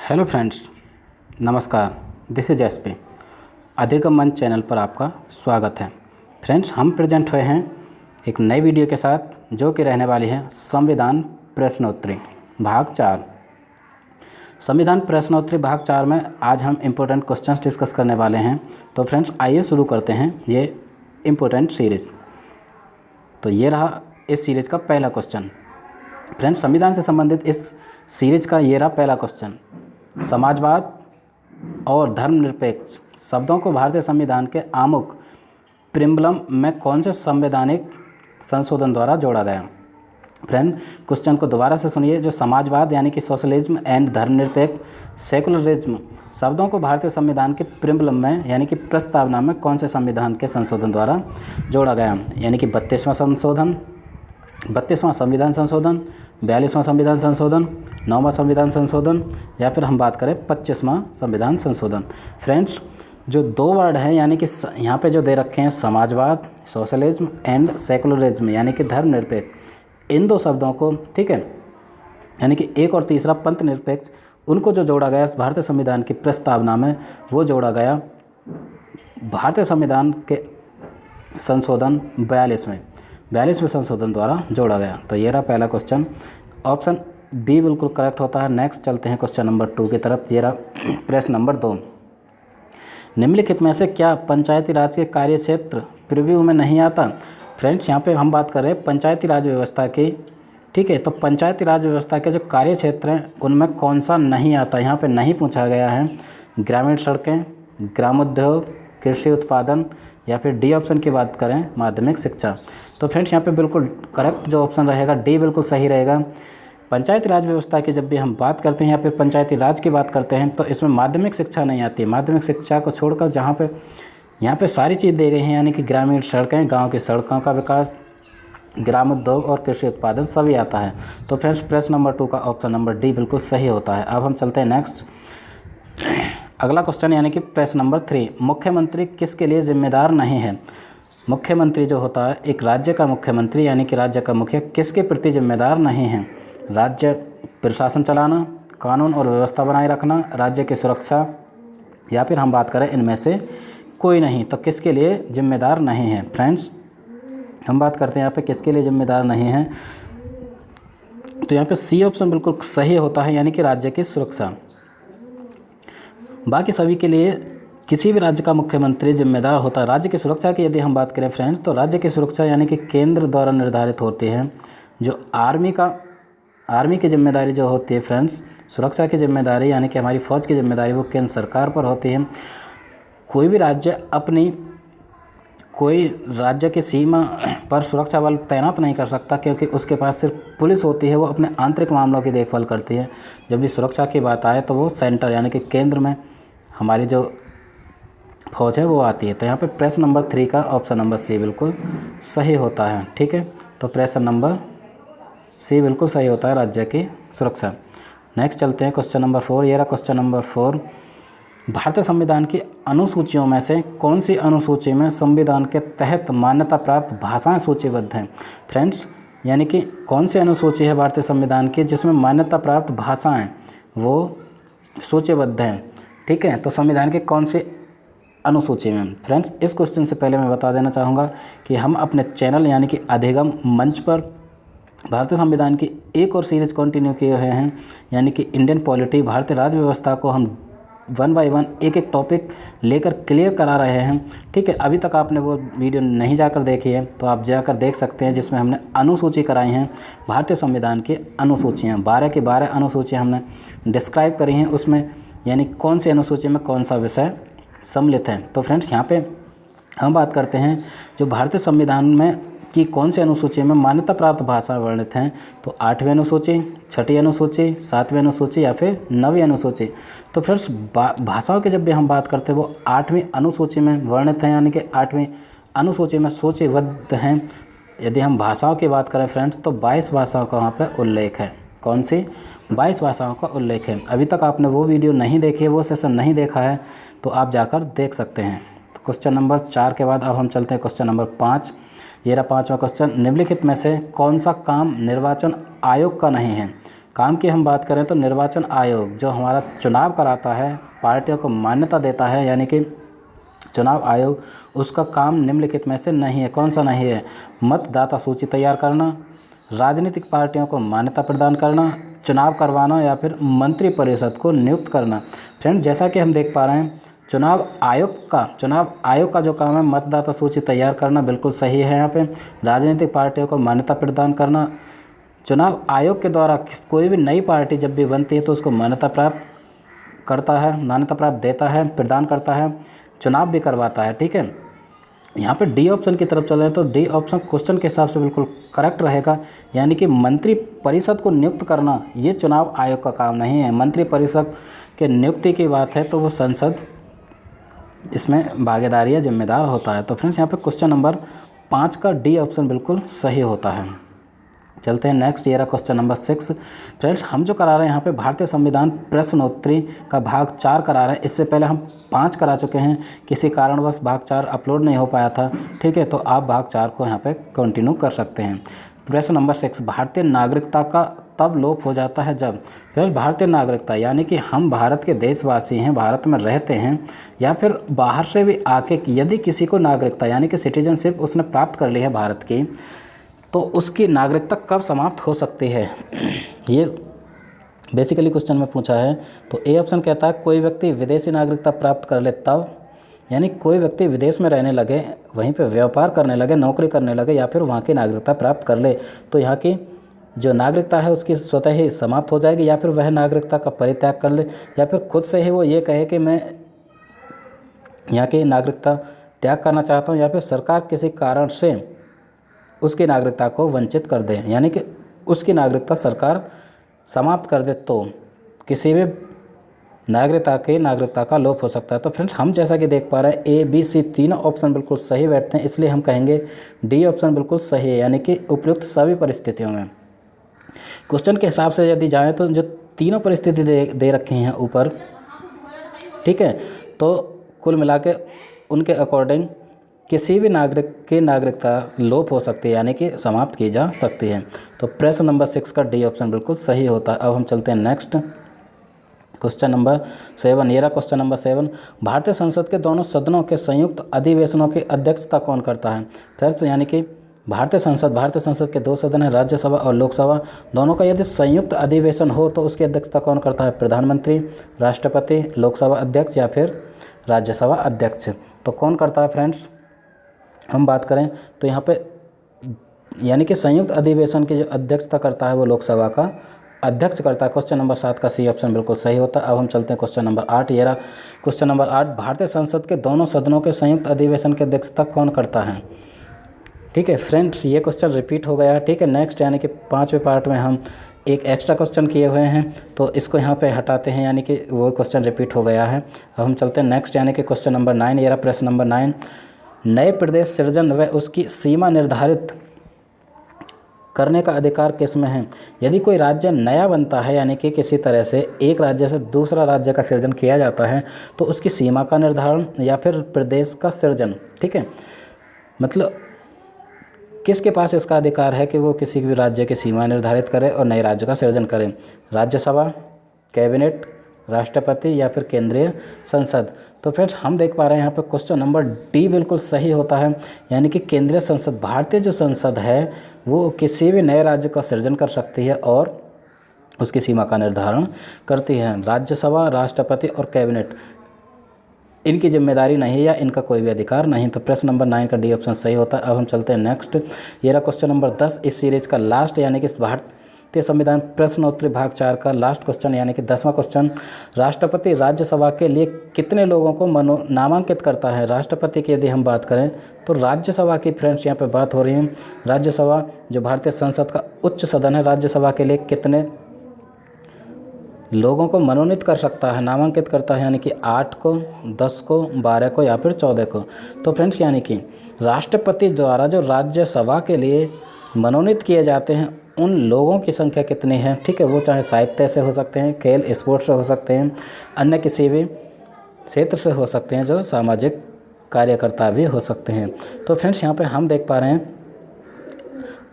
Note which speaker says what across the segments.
Speaker 1: Hello friends, नमस्कार। This is SP. अधिगम मंच चैनल पर आपका स्वागत है। फ्रेंड्स, हम प्रेजेंट हुए हैं एक नई वीडियो के साथ जो कि रहने वाली है संविधान प्रश्नोत्तरी भाग 4। संविधान प्रश्नोत्तरी भाग 4 में आज हम इम्पोर्टेंट क्वेश्चंस डिस्कस करने वाले हैं। तो फ्रेंड्स, आइए शुरू करते हैं ये इम्पोर्टेंट सीरीज़। तो ये रहा इस सीरीज़ का पहला क्वेश्चन। फ्रेंड्स, संविधान से संबंधित इस सीरीज़ का ये रहा पहला क्वेश्चन। समाजवाद और धर्मनिरपेक्ष शब्दों को भारतीय संविधान के आमुख प्रिम्बलम में कौन से संवैधानिक संशोधन द्वारा जोड़ा गया। फ्रेंड, क्वेश्चन को दोबारा से सुनिए। जो समाजवाद यानी कि सोशलिज्म एंड धर्मनिरपेक्ष सेकुलरिज्म शब्दों को भारतीय संविधान के प्रिम्बलम में यानी कि प्रस्तावना में कौन से संविधान के संशोधन द्वारा जोड़ा गया, यानी कि 32वां संविधान संशोधन, 42वां संविधान संशोधन, 9वां संविधान संशोधन, या फिर हम बात करें 25वां संविधान संशोधन। फ्रेंड्स, जो दो वर्ड हैं यानी कि यहाँ पे जो दे रखे हैं समाजवाद, सोशलिज्म एंड सेकुलरिज्म यानी कि धर्मनिरपेक्ष, इन दो शब्दों को, ठीक है, यानी कि एक और तीसरा पंथ निरपेक्ष, उनको जो जोड़ा गया भारतीय संविधान की प्रस्तावना में, वो जोड़ा गया भारतीय संविधान के संशोधन 42वें संशोधन द्वारा जोड़ा गया। तो ये रहा पहला क्वेश्चन। ऑप्शन बी बिल्कुल करेक्ट होता है। नेक्स्ट चलते हैं क्वेश्चन नंबर 2 की तरफ। ये रहा प्रश्न नंबर 2। निम्नलिखित में से क्या पंचायती राज के कार्य क्षेत्र प्रीव्यू में नहीं आता। फ्रेंड्स, यहाँ पे हम बात कर रहे हैं पंचायती राज व्यवस्था की, ठीक है। तो पंचायती राज व्यवस्था के जो कार्य क्षेत्र हैं उनमें कौन सा नहीं आता, यहाँ पे नहीं पूछा गया है। ग्रामीण सड़कें, ग्रामोद्योग, कृषि उत्पादन, या फिर डी ऑप्शन की बात करें माध्यमिक शिक्षा। तो फ्रेंड्स, यहाँ पे बिल्कुल करेक्ट जो ऑप्शन रहेगा डी बिल्कुल सही रहेगा। पंचायती राज व्यवस्था की जब भी हम बात करते हैं या फिर पंचायती राज की बात करते हैं तो इसमें माध्यमिक शिक्षा नहीं आती। माध्यमिक शिक्षा को छोड़कर जहाँ पे यहाँ पे सारी चीज़ दी गई हैं, यानी कि ग्रामीण सड़कें, गाँव की सड़कों का विकास, ग्रामोद्योग और कृषि उत्पादन सभी आता है। तो फ्रेंड्स, प्रश्न नंबर 2 का ऑप्शन नंबर डी बिल्कुल सही होता है। अब हम चलते हैं नेक्स्ट अगला क्वेश्चन, यानी कि प्रश्न नंबर 3। मुख्यमंत्री किसके लिए जिम्मेदार नहीं है। मुख्यमंत्री जो होता है, एक राज्य का मुख्यमंत्री यानी कि राज्य का मुखिया किसके प्रति जिम्मेदार नहीं है। राज्य प्रशासन चलाना, कानून और व्यवस्था बनाए रखना, राज्य की सुरक्षा, या फिर हम बात करें इनमें से कोई नहीं। तो किसके लिए जिम्मेदार नहीं है। फ्रेंड्स, हम बात करते हैं यहाँ पे किसके लिए जिम्मेदार नहीं है, तो यहाँ पे सी ऑप्शन बिल्कुल सही होता है, यानी कि राज्य की सुरक्षा। बाकी सभी के लिए किसी भी राज्य का मुख्यमंत्री जिम्मेदार होता है। राज्य की सुरक्षा की यदि हम बात करें फ्रेंड्स, तो राज्य की सुरक्षा यानी कि केंद्र द्वारा निर्धारित होती है। जो आर्मी की जिम्मेदारी जो होती है फ्रेंड्स, सुरक्षा की जिम्मेदारी यानी कि हमारी फ़ौज की जिम्मेदारी वो केंद्र सरकार पर होती है। कोई भी राज्य की सीमा पर सुरक्षा बल तैनात नहीं कर सकता, क्योंकि उसके पास सिर्फ पुलिस होती है, वो अपने आंतरिक मामलों की देखभाल करती है। जब भी सुरक्षा की बात आए तो वो सेंटर यानी कि केंद्र में हमारी जो फौज है वो आती है। तो यहाँ पे प्रश्न नंबर 3 का ऑप्शन नंबर सी बिल्कुल सही होता है, ठीक है। तो प्रश्न नंबर सी बिल्कुल सही होता है, राज्य की सुरक्षा। नेक्स्ट चलते हैं क्वेश्चन नंबर 4। ये रहा क्वेश्चन नंबर 4। भारतीय संविधान की अनुसूचियों में से कौन सी अनुसूची में संविधान के तहत मान्यता प्राप्त भाषाएं सूचीबद्ध हैं। फ्रेंड्स, यानी कि कौन सी अनुसूची है भारतीय संविधान की जिसमें मान्यता प्राप्त भाषाएं वो सूचीबद्ध हैं, ठीक है। तो संविधान के कौन सी अनुसूची में। फ्रेंड्स, इस क्वेश्चन से पहले मैं बता देना चाहूँगा कि हम अपने चैनल यानी कि अधिगम मंच पर भारतीय संविधान की एक और सीरीज़ कंटिन्यू किए हुए हैं, यानी कि इंडियन पॉलिटी, भारतीय राज्य व्यवस्था को हम 1 बाय 1 एक टॉपिक लेकर क्लियर करा रहे हैं, ठीक है। अभी तक आपने वो वीडियो नहीं जाकर देखी है तो आप जाकर देख सकते हैं, जिसमें हमने अनुसूची कराई हैं भारतीय संविधान की अनुसूचियाँ। 12 की 12 अनुसूचियाँ हमने डिस्क्राइब करी हैं उसमें, यानी कौन सी अनुसूची में कौन सा विषय सम्मिलित है। तो फ्रेंड्स, यहाँ पे हम बात करते हैं जो भारतीय संविधान में कि कौन सी अनुसूची में मान्यता प्राप्त भाषा वर्णित हैं। तो 8वीं अनुसूची, 6ठी अनुसूची, 7वीं अनुसूची या फिर 9वीं अनुसूची। तो फ्रेंड्स, भाषाओं की जब भी हम बात करते हैं वो 8वीं अनुसूची में वर्णित हैं, यानी कि 8वीं अनुसूची में सूचीबद्ध हैं। यदि हम भाषाओं की बात करें फ्रेंड्स, तो 22 भाषाओं का वहाँ पर उल्लेख है। कौन सी 22 भाषाओं का उल्लेख है। अभी तक आपने वो वीडियो नहीं देखी है, वो सेशन नहीं देखा है, तो आप जाकर देख सकते हैं। तो क्वेश्चन नंबर 4 के बाद अब हम चलते हैं क्वेश्चन नंबर 5। ये रहा 5वां क्वेश्चन। निम्नलिखित में से कौन सा काम निर्वाचन आयोग का नहीं है। काम की हम बात करें तो निर्वाचन आयोग जो हमारा चुनाव कराता है, पार्टियों को मान्यता देता है, यानी कि चुनाव आयोग, उसका काम निम्नलिखित में से नहीं है। कौन सा नहीं है? मतदाता सूची तैयार करना, राजनीतिक पार्टियों को मान्यता प्रदान करना, चुनाव करवाना या फिर मंत्री परिषद को नियुक्त करना। फ्रेंड, जैसा कि हम देख पा रहे हैं, चुनाव आयोग का जो काम है मतदाता सूची तैयार करना, बिल्कुल सही है। यहाँ पे राजनीतिक पार्टियों को मान्यता प्रदान करना, चुनाव आयोग के द्वारा कोई भी नई पार्टी जब भी बनती है तो उसको मान्यता प्राप्त देता है, प्रदान करता है, चुनाव भी करवाता है। ठीक है, यहाँ पे डी ऑप्शन की तरफ चलें तो डी ऑप्शन क्वेश्चन के हिसाब से बिल्कुल करेक्ट रहेगा, यानी कि मंत्री परिषद को नियुक्त करना ये चुनाव आयोग का काम नहीं है। मंत्री परिषद के नियुक्ति की बात है तो वो संसद इसमें भागीदारी या जिम्मेदार होता है। तो फ्रेंड्स, यहाँ पे क्वेश्चन नंबर 5 का डी ऑप्शन बिल्कुल सही होता है। चलते हैं नेक्स्ट, ये रहा क्वेश्चन नंबर 6। फ्रेंड्स, हम जो करा रहे हैं यहाँ पे भारतीय संविधान प्रश्नोत्तरी का भाग 4 करा रहे हैं। इससे पहले हम 5 करा चुके हैं, किसी कारणवश भाग 4 अपलोड नहीं हो पाया था। ठीक है, तो आप भाग 4 को यहाँ पे कंटिन्यू कर सकते हैं। प्रश्न नंबर 6, भारतीय नागरिकता का तब लोप हो जाता है जब। फिर भारतीय नागरिकता यानी कि हम भारत के देशवासी हैं, भारत में रहते हैं, या फिर बाहर से भी आके यदि किसी को नागरिकता यानी कि सिटीजनशिप उसने प्राप्त कर ली है भारत की, तो उसकी नागरिकता कब समाप्त हो सकती है, ये बेसिकली क्वेश्चन में पूछा है। तो ए ऑप्शन कहता है कोई व्यक्ति विदेशी नागरिकता प्राप्त कर ले तब, यानी कोई व्यक्ति विदेश में रहने लगे, वहीं पे व्यापार करने लगे, नौकरी करने लगे, या फिर वहाँ की नागरिकता प्राप्त कर ले तो यहाँ की जो नागरिकता है उसकी स्वतः ही समाप्त हो जाएगी, या फिर वह नागरिकता का परित्याग कर ले, या फिर खुद से ही वो ये कहे कि मैं यहाँ की नागरिकता त्याग करना चाहता हूँ, या फिर सरकार किसी कारण से उसकी नागरिकता को वंचित कर दे, यानी कि उसकी नागरिकता सरकार समाप्त कर दे, तो किसी भी नागरिकता का लोप हो सकता है। तो फ्रेंड्स, हम जैसा कि देख पा रहे हैं ए बी सी तीनों ऑप्शन बिल्कुल सही बैठते हैं, इसलिए हम कहेंगे डी ऑप्शन बिल्कुल सही है, यानी कि उपयुक्त सभी परिस्थितियों में। क्वेश्चन के हिसाब से यदि जाएँ तो जो तीनों परिस्थिति दे रखी हैं ऊपर, ठीक है, तो कुल मिला के उनके अकॉर्डिंग किसी भी नागरिक की नागरिकता लोप हो सकती है, यानी कि समाप्त की जा सकती है। तो प्रश्न नंबर 6 का डी ऑप्शन बिल्कुल सही होता है। अब हम चलते हैं नेक्स्ट, क्वेश्चन नंबर 7। ये रहा क्वेश्चन नंबर 7, भारतीय संसद के दोनों सदनों के संयुक्त अधिवेशनों की अध्यक्षता कौन करता है। फ्रेंड्स, यानी कि भारतीय संसद के 2 सदन हैं, राज्यसभा और लोकसभा, दोनों का यदि संयुक्त अधिवेशन हो तो उसकी अध्यक्षता कौन करता है। प्रधानमंत्री, राष्ट्रपति, लोकसभा अध्यक्ष या फिर राज्यसभा अध्यक्ष। तो कौन करता है फ्रेंड्स, हम बात करें तो यहाँ पे यानी कि संयुक्त अधिवेशन की जो अध्यक्षता करता है वो लोकसभा का अध्यक्ष करता है। क्वेश्चन नंबर 7 का सी ऑप्शन बिल्कुल सही होता है। अब हम चलते हैं क्वेश्चन नंबर 8। ये रहा क्वेश्चन नंबर 8, भारतीय संसद के दोनों सदनों के संयुक्त अधिवेशन की अध्यक्षता कौन करता है। ठीक है फ्रेंड्स, ये क्वेश्चन रिपीट हो गया है। ठीक है, नेक्स्ट यानी कि 5वें पार्ट में हम एक एक्स्ट्रा क्वेश्चन किए हुए हैं, तो इसको यहाँ पे हटाते हैं, यानी कि वो क्वेश्चन रिपीट हो गया है। अब हम चलते हैं नेक्स्ट यानी कि क्वेश्चन नंबर 9। ये रहा प्रश्न नंबर 9, नए प्रदेश सृजन व उसकी सीमा निर्धारित करने का अधिकार किसमें है। यदि कोई राज्य नया बनता है, यानी कि किसी तरह से एक राज्य से दूसरा राज्य का सृजन किया जाता है, तो उसकी सीमा का निर्धारण या फिर प्रदेश का सृजन, ठीक है, मतलब किसके पास इसका अधिकार है कि वो किसी भी राज्य की सीमा निर्धारित करे और नए राज्य का सृजन करे। राज्यसभा, कैबिनेट, राष्ट्रपति या फिर केंद्रीय संसद। तो फ्रेंड्स, हम देख पा रहे हैं यहाँ पे क्वेश्चन नंबर डी बिल्कुल सही होता है, यानी कि केंद्रीय संसद, भारतीय जो संसद है वो किसी भी नए राज्य का सृजन कर सकती है और उसकी सीमा का निर्धारण करती है। राज्यसभा, राष्ट्रपति और कैबिनेट, इनकी जिम्मेदारी नहीं है या इनका कोई भी अधिकार नहीं। तो प्रश्न नंबर 9 का डी ऑप्शन सही होता है। अब हम चलते हैं नेक्स्ट। ये रहा क्वेश्चन नंबर 10 इस सीरीज़ का लास्ट, यानी कि भारतीय संविधान प्रश्नोत्तरी भाग 4 का लास्ट क्वेश्चन, यानी कि 10वां क्वेश्चन। राष्ट्रपति राज्यसभा के लिए कितने लोगों को नामांकित करता है। राष्ट्रपति की यदि हम बात करें तो राज्यसभा की फ्रेंड्स यहाँ पे बात हो रही है। राज्यसभा जो भारतीय संसद का उच्च सदन है, राज्यसभा के लिए कितने लोगों को मनोनीत कर सकता है, नामांकित करता है, यानी कि 8 को, 10 को, 12 को या फिर 14 को। तो फ्रेंड्स, यानी कि राष्ट्रपति द्वारा जो राज्यसभा के लिए मनोनीत किए जाते हैं उन लोगों की संख्या कितनी है। ठीक है, वो चाहे साहित्य से हो सकते हैं, खेल स्पोर्ट्स से हो सकते हैं, अन्य किसी भी क्षेत्र से हो सकते हैं, जो सामाजिक कार्यकर्ता भी हो सकते हैं। तो फ्रेंड्स, यहाँ पे हम देख पा रहे हैं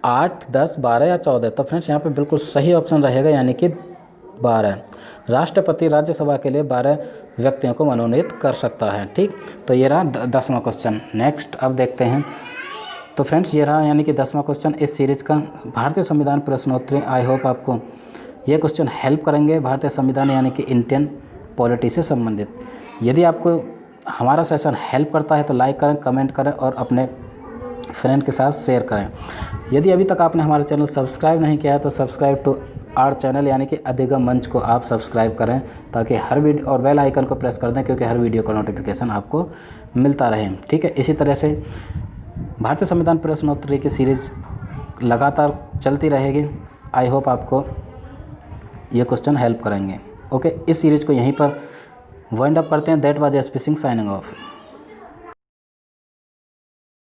Speaker 1: 8, 10, 12 या 14। तो फ्रेंड्स यहाँ पे बिल्कुल सही ऑप्शन रहेगा यानी कि 12। राष्ट्रपति राज्यसभा के लिए 12 व्यक्तियों को मनोनीत कर सकता है। ठीक, तो ये रहा 10वां क्वेश्चन। नेक्स्ट अब देखते हैं। तो फ्रेंड्स ये रहा यानी कि 10वां क्वेश्चन इस सीरीज़ का भारतीय संविधान प्रश्नोत्तरी। आई होप आपको ये क्वेश्चन हेल्प करेंगे भारतीय संविधान यानी कि इंडियन पॉलिटी से संबंधित। यदि आपको हमारा सेशन हेल्प करता है तो लाइक करें, कमेंट करें और अपने फ्रेंड के साथ शेयर करें। यदि अभी तक आपने हमारा चैनल सब्सक्राइब नहीं किया है तो सब्सक्राइब टू आवर चैनल यानी कि अधिगम मंच को आप सब्सक्राइब करें ताकि हर वीडियो और बेल आइकन को प्रेस कर दें क्योंकि हर वीडियो का नोटिफिकेशन आपको मिलता रहे। ठीक है, इसी तरह से भारतीय संविधान प्रश्नोत्तरी की सीरीज़ लगातार चलती रहेगी। आई होप आपको ये क्वेश्चन हेल्प करेंगे। ओके, इस सीरीज़ को यहीं पर वाइंड अप करते हैं। That was SP Singh signing off.